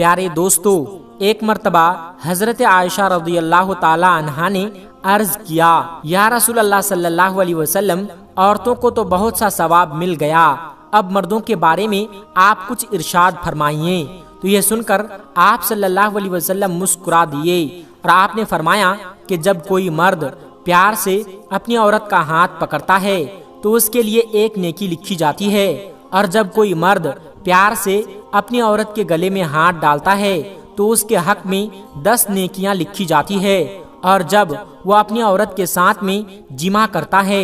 پیارے دوستو، ایک مرتبہ حضرت عائشہ رضی اللہ تعالی عنہا نے عرض کیا، یا رسول اللہ صلی اللہ علیہ وسلم، عورتوں کو تو بہت سا ثواب مل گیا، اب مردوں کے بارے میں آپ کچھ ارشاد فرمائیے۔ تو یہ سن کر آپ صلی اللہ علیہ وسلم مسکرا دیے اور آپ نے فرمایا کہ جب کوئی مرد پیار سے اپنی عورت کا ہاتھ پکڑتا ہے تو اس کے لیے ایک نیکی لکھی جاتی ہے، اور جب کوئی مرد پیار سے اپنی عورت کے گلے میں ہاتھ ڈالتا ہے تو اس کے حق میں 10 نیکیاں لکھی جاتی ہے، اور جب وہ اپنی عورت کے ساتھ میں جمع کرتا ہے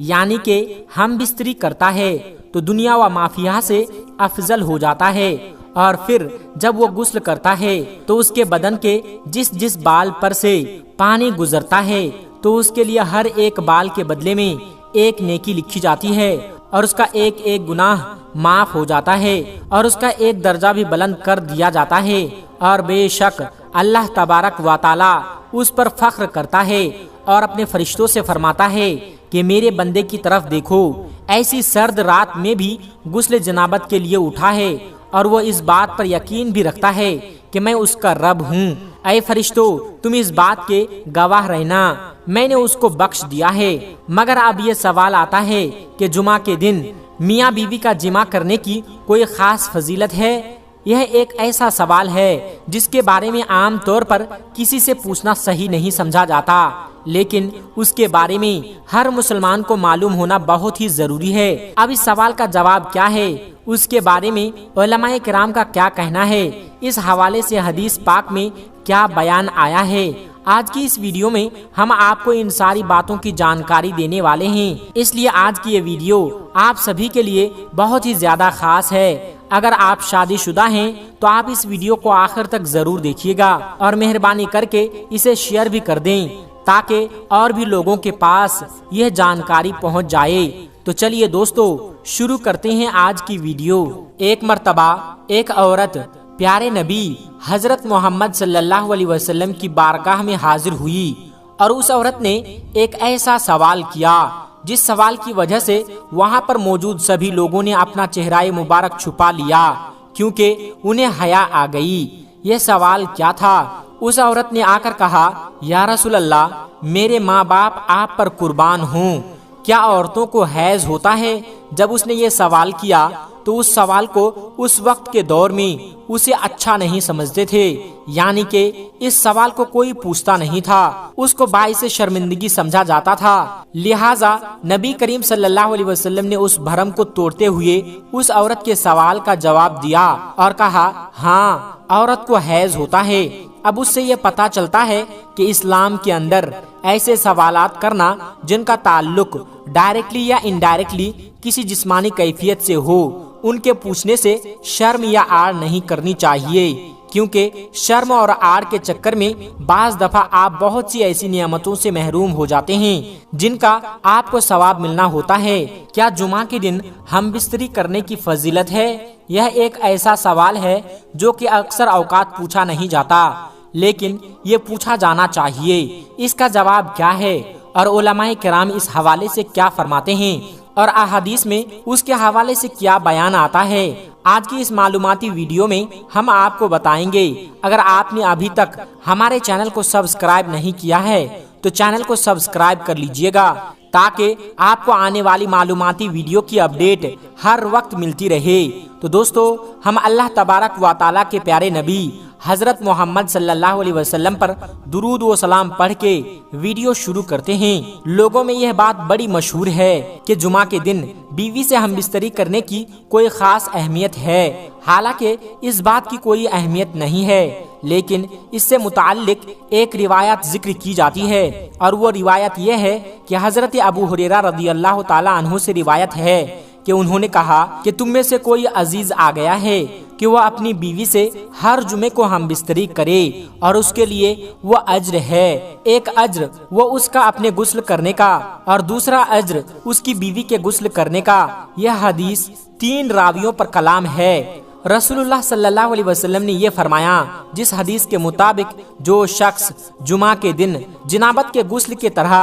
یعنی کہ ہم بستری کرتا ہے تو دنیا و مافیہ سے افضل ہو جاتا ہے، اور پھر جب وہ غسل کرتا ہے تو اس کے بدن کے جس بال پر سے پانی گزرتا ہے تو اس کے لیے ہر ایک بال کے بدلے میں ایک نیکی لکھی جاتی ہے، اور اس کا ایک ایک گناہ معاف ہو جاتا ہے، اور اس کا ایک درجہ بھی بلند کر دیا جاتا ہے، اور بے شک اللہ تبارک و تعالی اس پر فخر کرتا ہے اور اپنے فرشتوں سے فرماتا ہے کہ میرے بندے کی طرف دیکھو، ایسی سرد رات میں بھی غسل جنابت کے لیے اٹھا ہے، اور وہ اس بات پر یقین بھی رکھتا ہے کہ میں اس کا رب ہوں۔ اے فرشتوں، تم اس بات کے گواہ رہنا، میں نے اس کو بخش دیا ہے۔ مگر اب یہ سوال آتا ہے کہ جمعہ کے دن میاں بیوی کا جمع کرنے کی کوئی خاص فضیلت ہے؟ یہ ایک ایسا سوال ہے جس کے بارے میں عام طور پر کسی سے پوچھنا صحیح نہیں سمجھا جاتا، لیکن اس کے بارے میں ہر مسلمان کو معلوم ہونا بہت ہی ضروری ہے۔ اب اس سوال کا جواب کیا ہے، اس کے بارے میں علماء کرام کا کیا کہنا ہے، اس حوالے سے حدیث پاک میں کیا بیان آیا ہے، آج کی اس ویڈیو میں ہم آپ کو ان ساری باتوں کی جانکاری دینے والے ہیں۔ اس لیے آج کی یہ ویڈیو آپ سبھی کے لیے بہت ہی زیادہ خاص ہے۔ اگر آپ شادی شدہ ہیں تو آپ اس ویڈیو کو آخر تک ضرور دیکھیے گا، اور مہربانی کر کے اسے شیئر بھی کر دیں تاکہ اور بھی لوگوں کے پاس یہ جانکاری پہنچ جائے۔ تو چلیے دوستو، شروع کرتے ہیں آج کی ویڈیو۔ ایک مرتبہ ایک عورت پیارے نبی حضرت محمد صلی اللہ علیہ وسلم کی بارگاہ میں حاضر ہوئی، اور اس عورت نے ایک ایسا سوال کیا جس سوال کی وجہ سے وہاں پر موجود سبھی لوگوں نے اپنا چہرہ مبارک چھپا لیا، کیونکہ انہیں حیا آ گئی۔ یہ سوال کیا تھا؟ اس عورت نے آ کر کہا، یا رسول اللہ، میرے ماں باپ آپ پر قربان ہوں، کیا عورتوں کو حیض ہوتا ہے؟ جب اس نے یہ سوال کیا تو اس سوال کو اس وقت کے دور میں اسے اچھا نہیں سمجھتے تھے، یعنی کہ اس سوال کو کوئی پوچھتا نہیں تھا، اس کو باعث شرمندگی سمجھا جاتا تھا۔ لہٰذا نبی کریم صلی اللہ علیہ وسلم نے اس بھرم کو توڑتے ہوئے اس عورت کے سوال کا جواب دیا اور کہا، ہاں، عورت کو حیض ہوتا ہے۔ اب اس سے یہ پتہ چلتا ہے کہ اسلام کے اندر ایسے سوالات کرنا جن کا تعلق ڈائریکٹلی یا انڈائریکٹلی کسی جسمانی کیفیت سے ہو، ان کے پوچھنے سے شرم یا آڑ نہیں کرنی چاہیے، کیونکہ شرم اور آڑ کے چکر میں بعض دفعہ آپ بہت سی ایسی نعمتوں سے محروم ہو جاتے ہیں جن کا آپ کو ثواب ملنا ہوتا ہے۔ کیا جمعہ کے دن ہم بستری کرنے کی فضیلت ہے؟ یہ ایک ایسا سوال ہے جو کہ اکثر اوقات پوچھا نہیں جاتا، لیکن یہ پوچھا جانا چاہیے۔ اس کا جواب کیا ہے، اور علماء کرام اس حوالے سے کیا فرماتے ہیں، اور احادیث میں اس کے حوالے سے کیا بیان آتا ہے، آج کی اس معلوماتی ویڈیو میں ہم آپ کو بتائیں گے۔ اگر آپ نے ابھی تک ہمارے چینل کو سبسکرائب نہیں کیا ہے تو چینل کو سبسکرائب کر لیجئے گا تاکہ آپ کو آنے والی معلوماتی ویڈیو کی اپڈیٹ ہر وقت ملتی رہے۔ تو دوستو، ہم اللہ تبارک و تعالیٰ کے پیارے نبی حضرت محمد صلی اللہ علیہ وسلم پر درود و سلام پڑھ کے ویڈیو شروع کرتے ہیں۔ لوگوں میں یہ بات بڑی مشہور ہے کہ جمعہ کے دن بیوی سے ہم بستری کرنے کی کوئی خاص اہمیت ہے، حالانکہ اس بات کی کوئی اہمیت نہیں ہے، لیکن اس سے متعلق ایک روایت ذکر کی جاتی ہے، اور وہ روایت یہ ہے کہ حضرت ابو ہریرہ رضی اللہ تعالی عنہ سے روایت ہے کہ انہوں نے کہا کہ تم میں سے کوئی عزیز آ گیا ہے کہ وہ اپنی بیوی سے ہر جمعے کو ہم بستری کرے، اور اس کے لیے وہ اجر ہے، ایک اجر وہ اس کا اپنے غسل کرنے کا، اور دوسرا اجر اس کی بیوی کے غسل کرنے کا۔ یہ حدیث 3 راویوں پر کلام ہے۔ رسول اللہ صلی اللہ علیہ وسلم نے یہ فرمایا، جس حدیث کے مطابق جو شخص جمعہ کے دن جنابت کے غسل کی طرح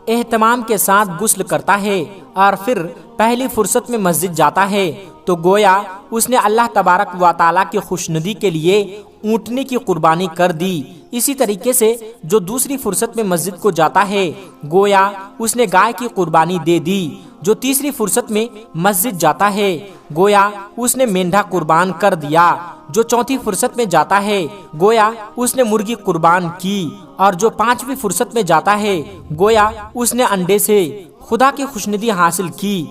اہتمام کے ساتھ غسل کرتا ہے اور پھر پہلی فرصت میں مسجد جاتا ہے تو گویا اس نے اللہ تبارک و تعالیٰ کی خوشنودی کے لیے اونٹنے کی قربانی کر دی۔ اسی طریقے سے جو دوسری فرصت میں مسجد کو جاتا ہے گویا اس نے گائے کی قربانی دے دی۔ جو تیسری فرصت میں مسجد جاتا ہے گویا اس نے مینڈھا قربان کر دیا۔ جو چوتھی فرصت میں جاتا ہے گویا اس نے مرغی قربان کی، اور جو پانچویں فرصت میں جاتا ہے گویا اس نے انڈے سے خدا کی خوشنودی حاصل کی۔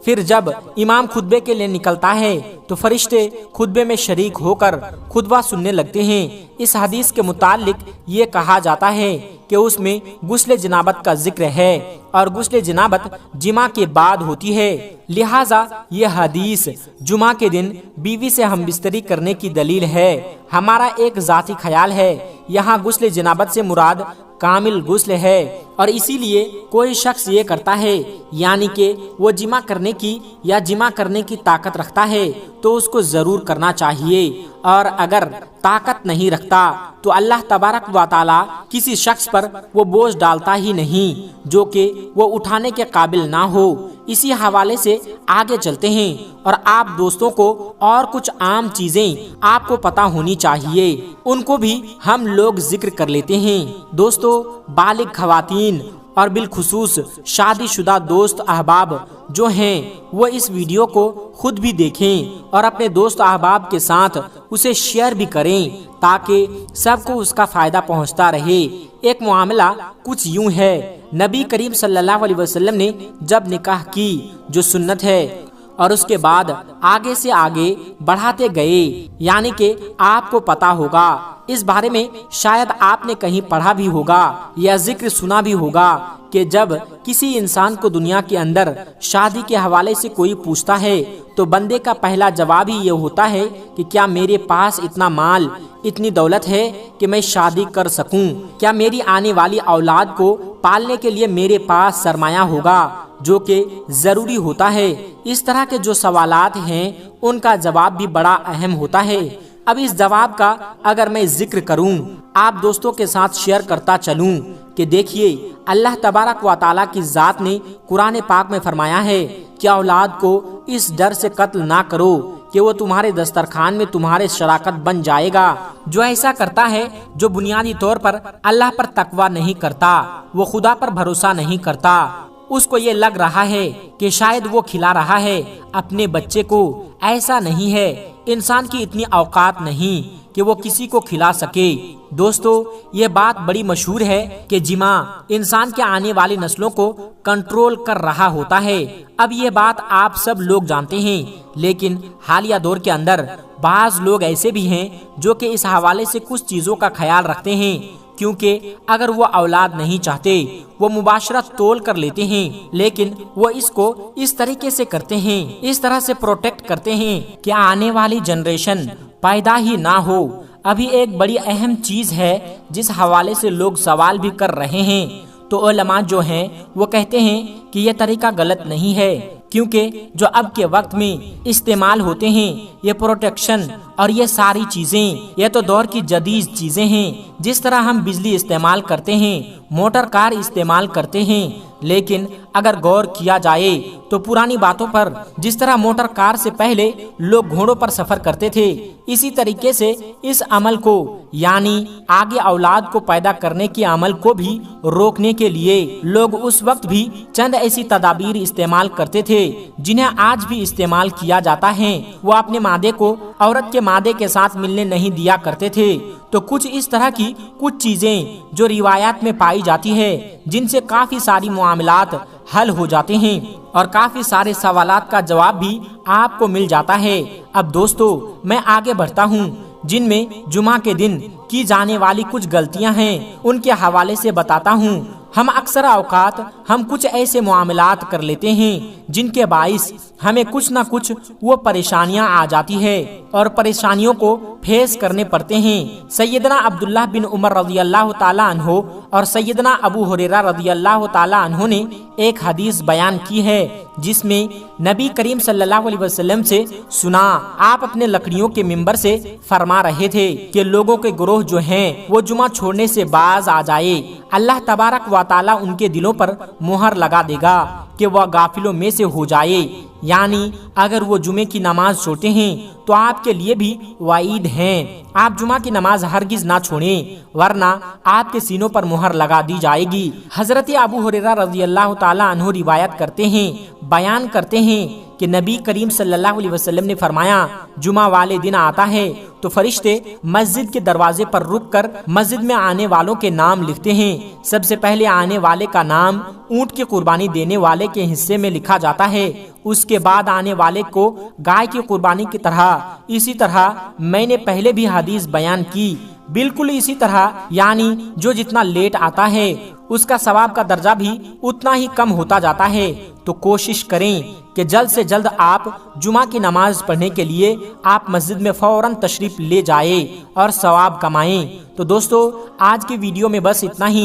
پھر جب امام خطبے کے لیے نکلتا ہے تو فرشتے خطبے میں شریک ہو کر خطبہ سننے لگتے ہیں۔ اس حدیث کے متعلق یہ کہا جاتا ہے کہ اس میں غسل جنابت کا ذکر ہے، اور غسل جنابت جمعہ کے بعد ہوتی ہے، لہٰذا یہ حدیث جمعہ کے دن بیوی سے ہم بستری کرنے کی دلیل ہے۔ ہمارا ایک ذاتی خیال ہے یہاں غسل جنابت سے مراد کامل غسل ہے، اور اسی لیے کوئی شخص یہ کرتا ہے یعنی کہ وہ جمع کرنے کی یا جمع کرنے کی طاقت رکھتا ہے تو اس کو ضرور کرنا چاہیے، اور اگر طاقت نہیں رکھتا تو اللہ تبارک و تعالی کسی شخص پر وہ بوجھ ڈالتا ہی نہیں جو کہ وہ اٹھانے کے قابل نہ ہو۔ اسی حوالے سے آگے چلتے ہیں، اور آپ دوستوں کو اور کچھ عام چیزیں آپ کو پتہ ہونی چاہیے، ان کو بھی ہم لوگ ذکر کر لیتے ہیں۔ دوستو، بالغ خواتین اور بالخصوص شادی شدہ دوست احباب جو ہیں وہ اس ویڈیو کو خود بھی دیکھیں اور اپنے دوست احباب کے ساتھ اسے شیئر بھی کریں تاکہ سب کو اس کا فائدہ پہنچتا رہے۔ ایک معاملہ کچھ یوں ہے، نبی کریم صلی اللہ علیہ وسلم نے جب نکاح کی جو سنت ہے اور اس کے بعد آگے سے آگے بڑھاتے گئے، یعنی کہ آپ کو پتا ہوگا، اس بارے میں شاید آپ نے کہیں پڑھا بھی ہوگا یا ذکر سنا بھی ہوگا کہ جب کسی انسان کو دنیا کے اندر شادی کے حوالے سے کوئی پوچھتا ہے تو بندے کا پہلا جواب ہی یہ ہوتا ہے کہ کیا میرے پاس اتنا مال، اتنی دولت ہے کہ میں شادی کر سکوں؟ کیا میری آنے والی اولاد کو پالنے کے لیے میرے پاس سرمایہ ہوگا؟ جو کہ ضروری ہوتا ہے۔ اس طرح کے جو سوالات ہیں ان کا جواب بھی بڑا اہم ہوتا ہے۔ اب اس جواب کا اگر میں ذکر کروں، آپ دوستوں کے ساتھ شیئر کرتا چلوں کہ دیکھیے، اللہ تبارک و تعالیٰ کی ذات نے قرآن پاک میں فرمایا ہے کہ اولاد کو اس ڈر سے قتل نہ کرو کہ وہ تمہارے دسترخوان میں تمہارے شراکت بن جائے گا۔ جو ایسا کرتا ہے جو بنیادی طور پر اللہ پر تقوی نہیں کرتا، وہ خدا پر بھروسہ نہیں کرتا، اس کو یہ لگ رہا ہے کہ شاید وہ کھلا رہا ہے اپنے بچے کو۔ ایسا نہیں ہے، انسان کی اتنی اوقات نہیں کہ وہ کسی کو کھلا سکے۔ دوستو، یہ بات بڑی مشہور ہے کہ جمع انسان کے آنے والی نسلوں کو کنٹرول کر رہا ہوتا ہے۔ اب یہ بات آپ سب لوگ جانتے ہیں، لیکن حالیہ دور کے اندر بعض لوگ ایسے بھی ہیں جو کہ اس حوالے سے کچھ چیزوں کا خیال رکھتے ہیں، کیونکہ اگر وہ اولاد نہیں چاہتے وہ مباشرت تول کر لیتے ہیں، لیکن وہ اس کو اس طریقے سے کرتے ہیں، اس طرح سے پروٹیکٹ کرتے ہیں کہ آنے والی جنریشن پیدا ہی نہ ہو۔ ابھی ایک بڑی اہم چیز ہے جس حوالے سے لوگ سوال بھی کر رہے ہیں، تو علماء جو ہیں وہ کہتے ہیں کہ یہ طریقہ غلط نہیں ہے، کیونکہ جو اب کے وقت میں استعمال ہوتے ہیں یہ پروٹیکشن اور یہ ساری چیزیں، یہ تو دور کی جدید چیزیں ہیں۔ جس طرح ہم بجلی استعمال کرتے ہیں، موٹر کار استعمال کرتے ہیں، لیکن اگر غور کیا جائے تو پرانی باتوں پر، جس طرح موٹر کار سے پہلے لوگ گھوڑوں پر سفر کرتے تھے، اسی طریقے سے اس عمل کو، یعنی آگے اولاد کو پیدا کرنے کے عمل کو بھی روکنے کے لیے لوگ اس وقت بھی چند ایسی تدابیر استعمال کرتے تھے جنہیں آج بھی استعمال کیا جاتا ہے۔ وہ اپنے مادے کو عورت کے مادے کے ساتھ ملنے نہیں دیا کرتے تھے۔ تو کچھ اس طرح کی کچھ چیزیں جو روایات میں پائی جاتی ہے، جن سے کافی ساری معاملات حل ہو جاتے ہیں اور کافی سارے سوالات کا جواب بھی آپ کو مل جاتا ہے۔ اب دوستو، میں آگے بڑھتا ہوں، جن میں جمعہ کے دن کی جانے والی کچھ غلطیاں ہیں ان کے حوالے سے بتاتا ہوں۔ ہم اکثر اوقات کچھ ایسے معاملات کر لیتے ہیں جن کے باعث ہمیں کچھ نہ کچھ وہ پریشانیاں آ جاتی ہے اور پریشانیوں کو فیس کرنے پڑتے ہیں۔ سیدنا عبداللہ بن عمر رضی اللہ تعالیٰ عنہ اور سیدنا ابو ہریرہ رضی اللہ تعالیٰ عنہ نے ایک حدیث بیان کی ہے جس میں نبی کریم صلی اللہ علیہ وسلم سے سنا، آپ اپنے لکڑیوں کے منبر سے فرما رہے تھے کہ لوگوں کے گروہ جو ہیں وہ جمعہ چھوڑنے سے باز آ جائے۔ اللہ تبارک و تعالی ان کے دلوں پر مہر لگا دے گا کہ وہ غافلوں میں سے ہو جائے، یعنی اگر وہ جمعے کی نماز چھوڑتے ہیں تو آپ کے لیے بھی وعید ہیں، آپ جمعہ کی نماز ہرگز نہ چھوڑیں ورنہ آپ کے سینوں پر مہر لگا دی جائے گی۔ حضرت ابو ہریرہ رضی اللہ تعالی عنہ روایت کرتے ہیں، بیان کرتے ہیں کہ نبی کریم صلی اللہ علیہ وسلم نے فرمایا، جمعہ والے دن آتا ہے تو فرشتے مسجد کے دروازے پر رک کر مسجد میں آنے والوں کے نام لکھتے ہیں۔ سب سے پہلے آنے والے کا نام اونٹ کی قربانی دینے والے کے حصے میں لکھا جاتا ہے، اس کے بعد آنے والے کو گائے کی قربانی کی طرح۔ اسی طرح میں نے پہلے بھی حدیث بیان کی، بالکل اسی طرح، یعنی جو جتنا لیٹ آتا ہے اس کا ثواب کا درجہ بھی اتنا ہی کم ہوتا جاتا ہے۔ تو کوشش کریں کہ جلد سے جلد آپ جمعہ کی نماز پڑھنے کے لیے آپ مسجد میں فوراً تشریف لے جائیں اور ثواب کمائیں۔ تو دوستو، آج کی ویڈیو میں بس اتنا ہی۔